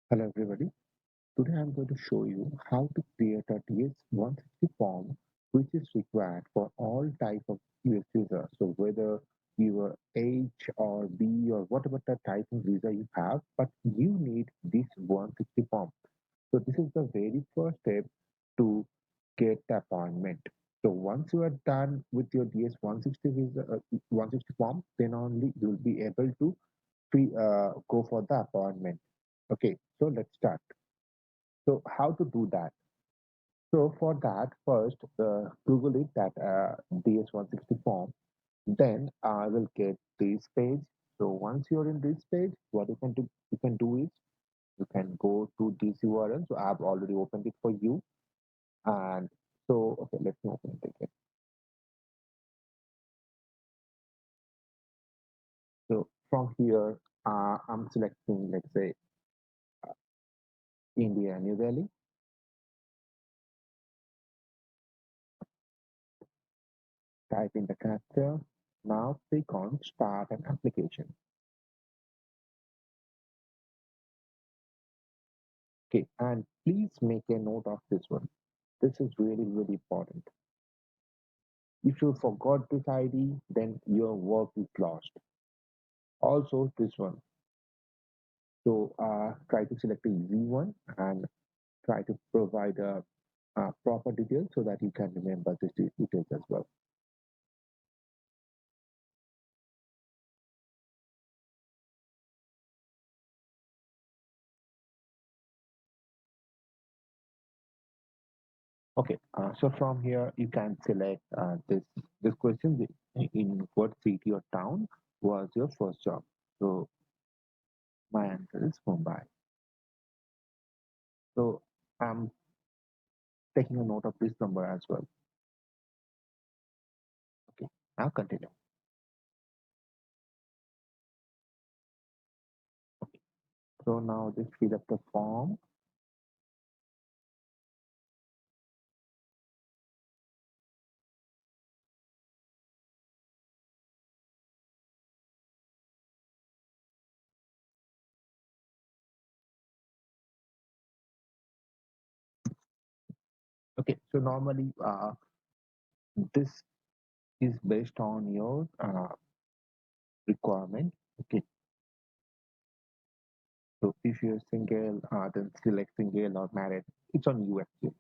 Hello everybody. Today I'm going to show you how to create a DS160 form which is required for all type of US visa. So whether you are H or B or whatever the type of visa you have, but you need this 160 form. So this is the very first step to get the appointment. So once you are done with your DS160 visa, 160 form, then only you'll be able to go for the appointment. Okay, so let's start. So how to do that? So for that, first Google it that DS160 form. Then I will get this page. So once you're in this page, what you can do is you can go to this URL. So I've already opened it for you. And so okay, let me open it again. So from here, I'm selecting, let's say, India, New Delhi. Type in the character. Now click on Start an application. Okay, and please make a note of this one. This is really, really important. If you forgot this ID, then your work is lost. Also, this one. So try to select a easy one and try to provide a proper details so that you can remember these details as well. Okay, so from here you can select this question in what city or town was your first job. So my answer is Mumbai. So I'm taking a note of this number as well. Okay, now continue. Okay, so now just fill up the form. Okay, so normally this is based on your requirement. Okay, so if you're single, then select single or married. It's on you actually.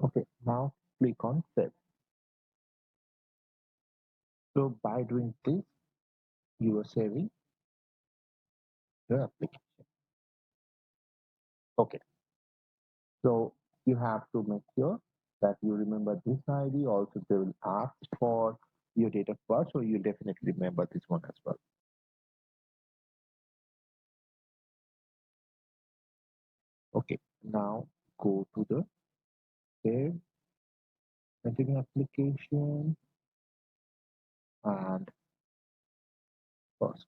Okay, now click on save. So by doing this, you are saving the application. Okay, so you have to make sure that you remember this ID. Also, they will ask for your date of birth, so you definitely remember this one as well. Okay, now go to the save, continue application, and first.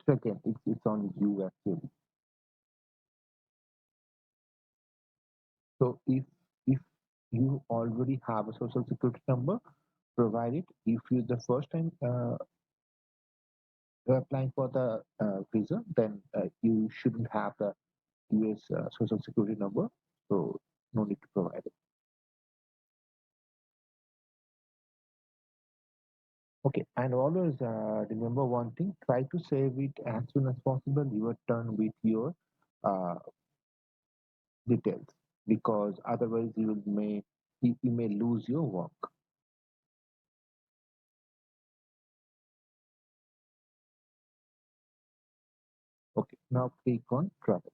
Second, it's on you actually. So if you already have a social security number, provide it. If you the first time you're applying for the visa, then you shouldn't have the US social security number, so no need to provide it. Okay, and always remember one thing: try to save it as soon as possible. You are done with your uh, details because otherwise you may lose your work. Okay, now click on travel.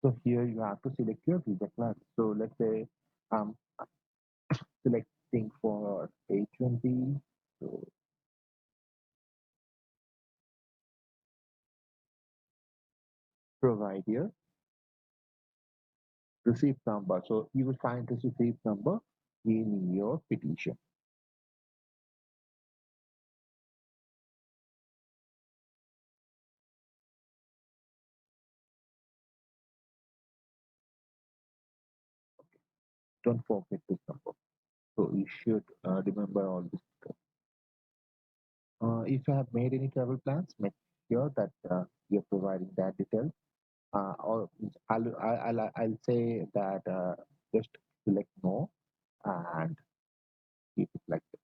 So here you have to select your visa class. So let's say I'm selecting for H1B. So provide your receipt number. So you will find this receipt number in your petition. Don't forget this number. So you should remember all this stuff. If you have made any travel plans, make sure that you're providing that detail. Or I'll say that just select no and keep it like that.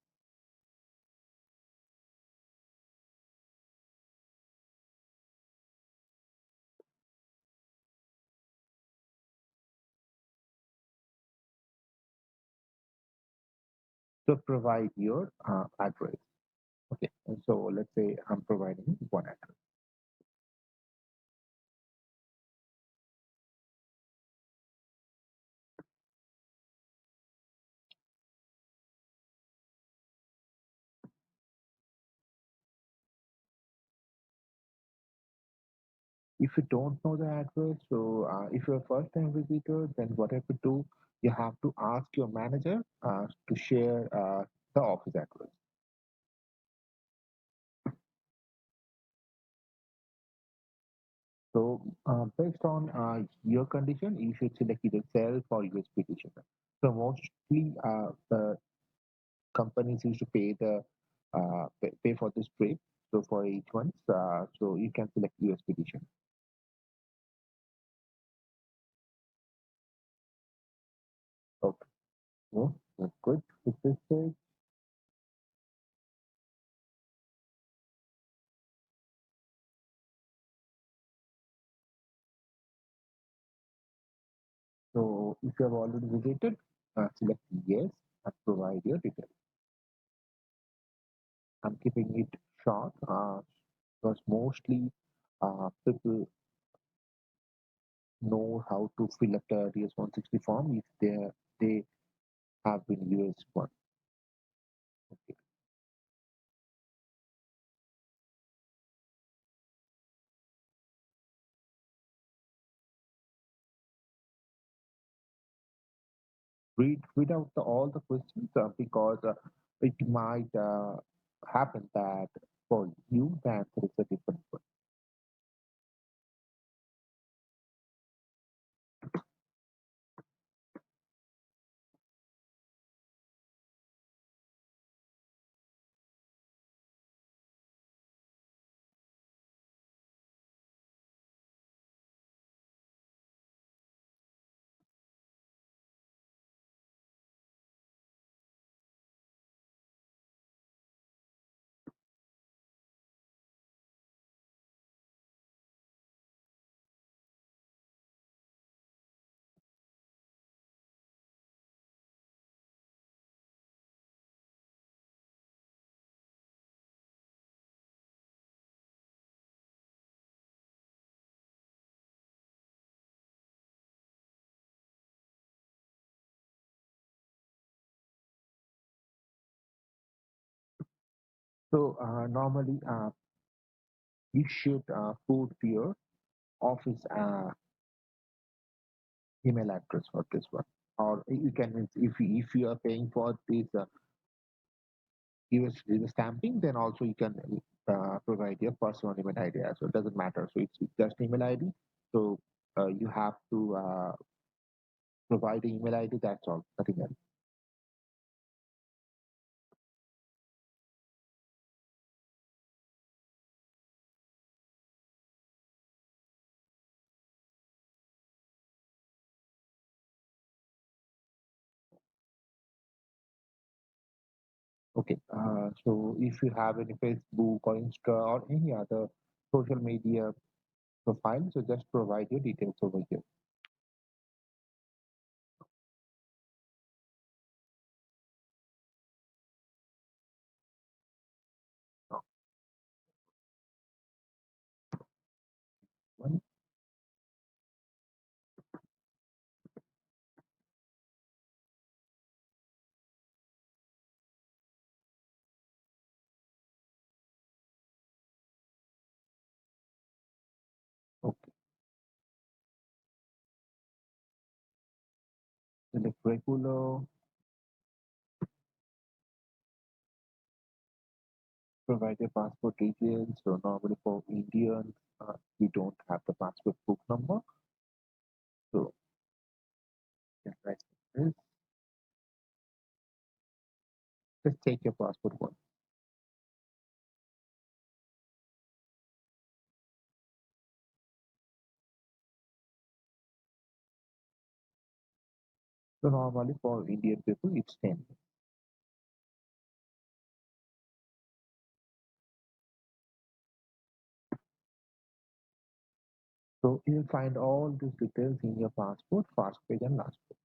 So provide your address. Okay, and so let's say I'm providing one address. If you don't know the address, so if you're a first time visitor, then whatever do, you have to ask your manager to share the office address. So based on your condition, you should select either self or US petitioner. So mostly the companies used to pay for this trip. So for each one, so you can select US petition. Okay, so that's good. With this page, so if you have already visited, select yes and provide your details. I'm keeping it short because mostly people know how to fill up the DS160 form if they have been US one. Okay. Read out all the questions because it might happen that for you the answer is a different one. So normally you should put your office email address for this one, or you can if you are paying for this US visa stamping, then also you can provide your personal email ID as well. Doesn't matter. So it's just email ID. So you have to provide the email ID. That's all. Nothing else. Okay. So if you have any Facebook or Insta or any other social media, profile. So just provide your details over here. One. Okay. Select regular, provide your passport details. So normally for Indians, we don't have the passport book number. So just write this. Just take your passport one. So normally for Indian people, it's 10. So you'll find all these details in your passport, first page and last page.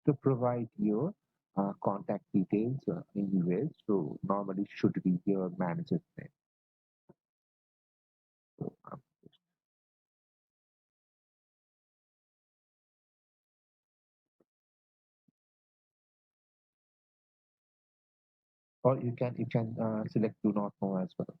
To provide your contact details in US. So normally should be your manager's name. So, or you can select do not know as well.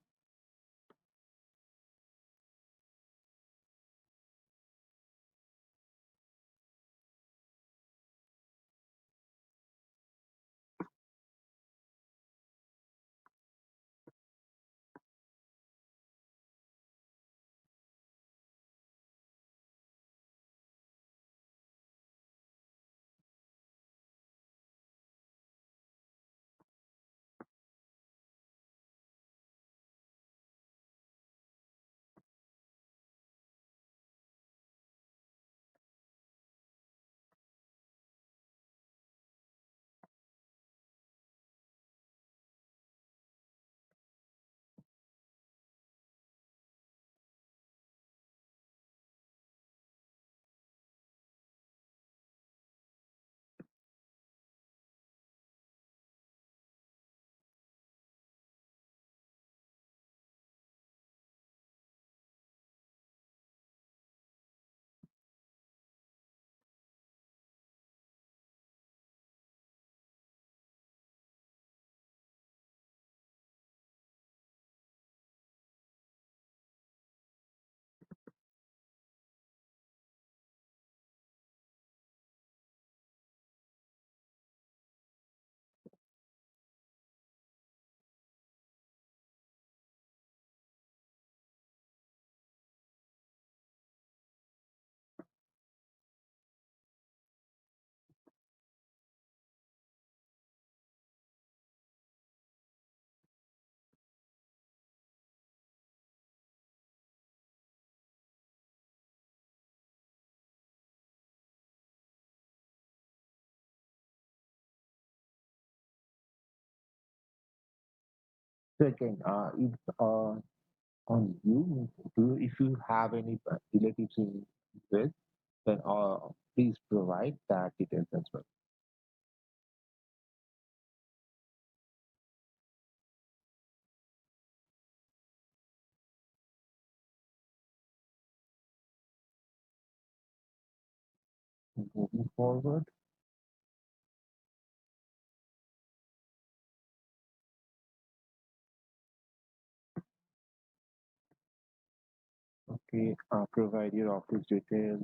So again, if on you, if you have any relatives in US, then please provide that details as well. Moving forward, okay, provide your office details.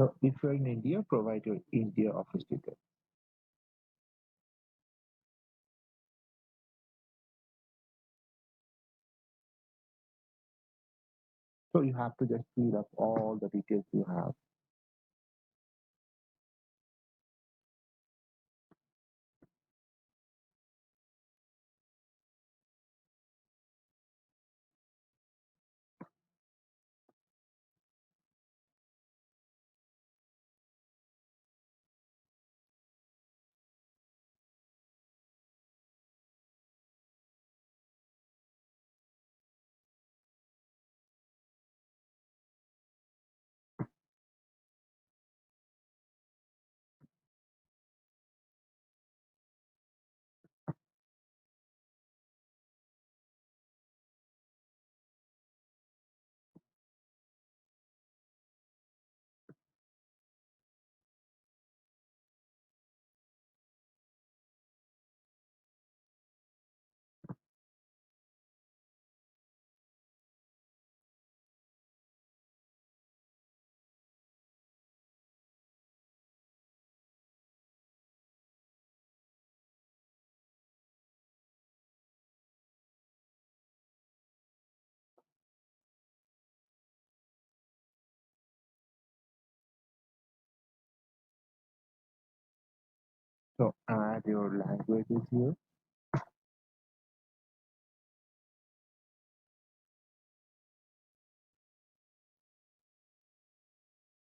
So if you're in India, provide your India office details. So you have to just fill up all the details you have. So add your languages here.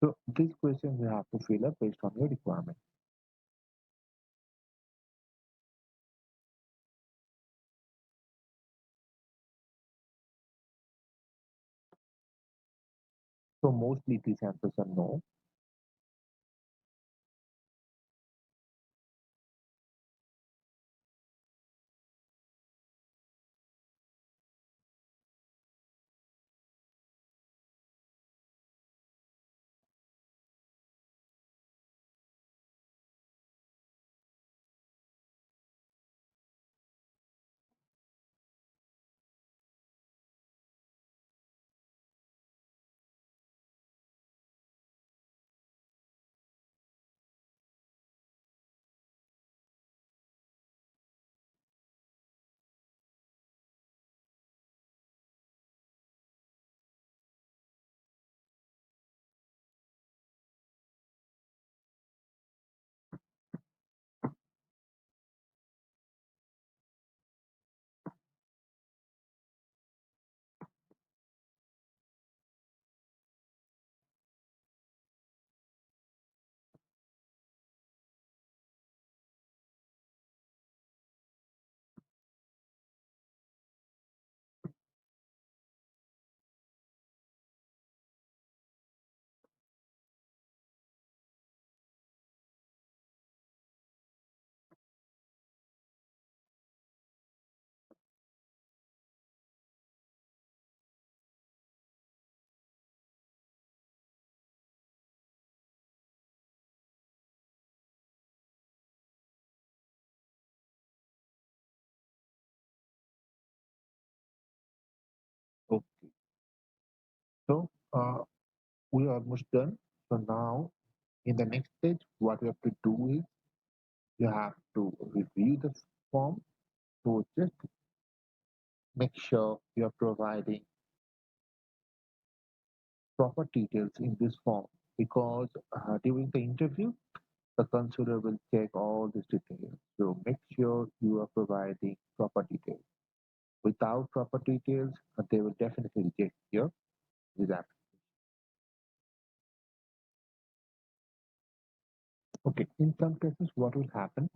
So these questions you have to fill up based on your requirement. So mostly these answers are no. Okay. So we are almost done. So now in the next stage, what you have to do is you have to review the form. So just make sure you are providing proper details in this form because during the interview, the consular will check all these details. So make sure you are providing proper details. Without proper details, they will definitely reject your visa. Okay, in some cases, what will happen?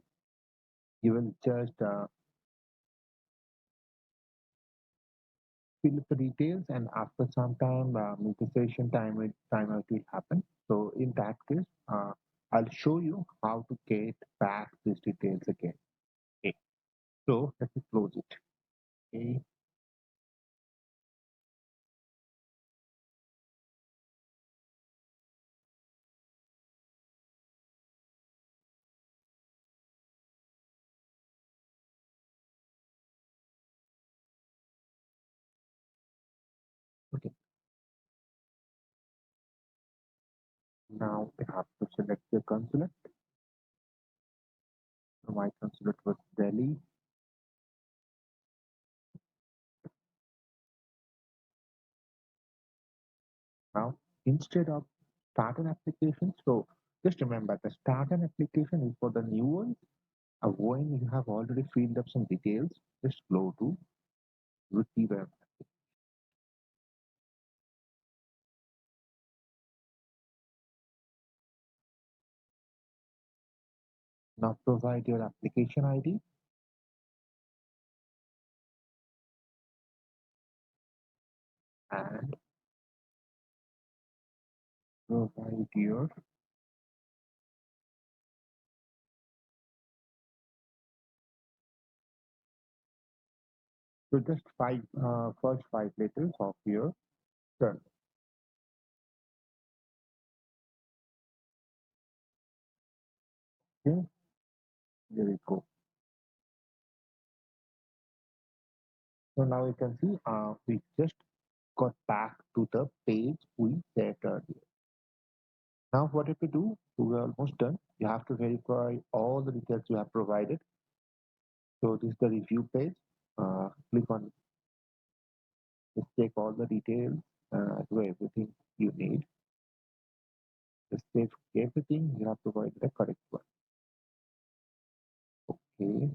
You will just fill up the details, and after some time, mutation timeout will happen. So in that case, I'll show you how to get back these details again. Okay, so let me close it. Okay, okay. Now we have to select the consulate. So my consulate was Delhi. Now, instead of start an application, so just remember the start an application is for the new one. When you have already filled up some details, just go to receive a now provide your application ID and provide your so just first five letters of your surname. Okay, there we go. So now you can see we just got back to the page we set earlier. Now what if we do? We're almost done. You have to verify all the details you have provided. So this is the review page. Click on just check all the details, do everything you need. Just check everything you have provided the correct one. Okay,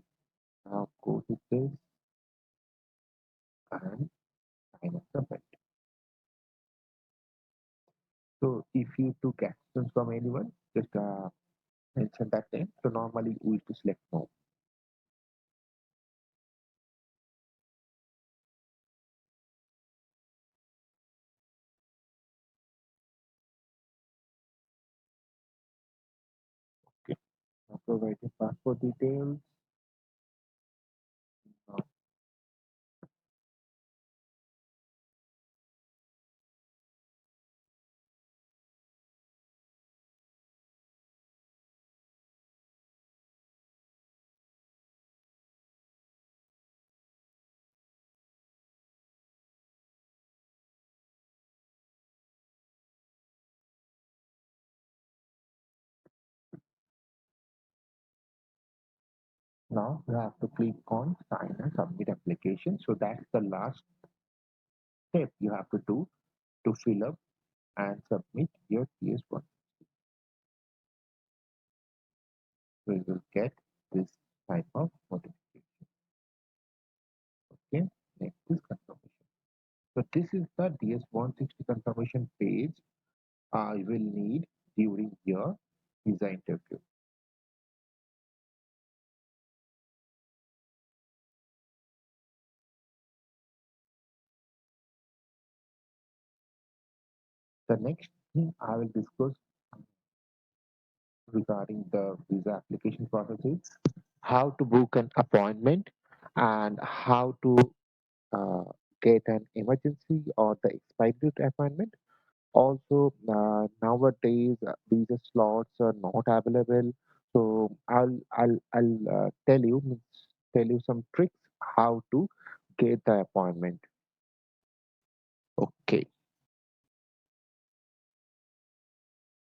now go to this and sign up submit. So if you took actions from anyone, just mention that name. So normally we used to select no. Okay, now provide your passport details. Now, now you have to click on sign and submit application. So that's the last step you have to do to fill up and submit your TS1. So you will get this type of notification. Okay, next is confirmation. So this is the DS160 confirmation page you will need during your visa interview. The next thing I will discuss regarding the visa application process is how to book an appointment and how to uh, get an emergency or the expired appointment. Also, nowadays visa slots are not available, so I'll tell you some tricks how to get the appointment.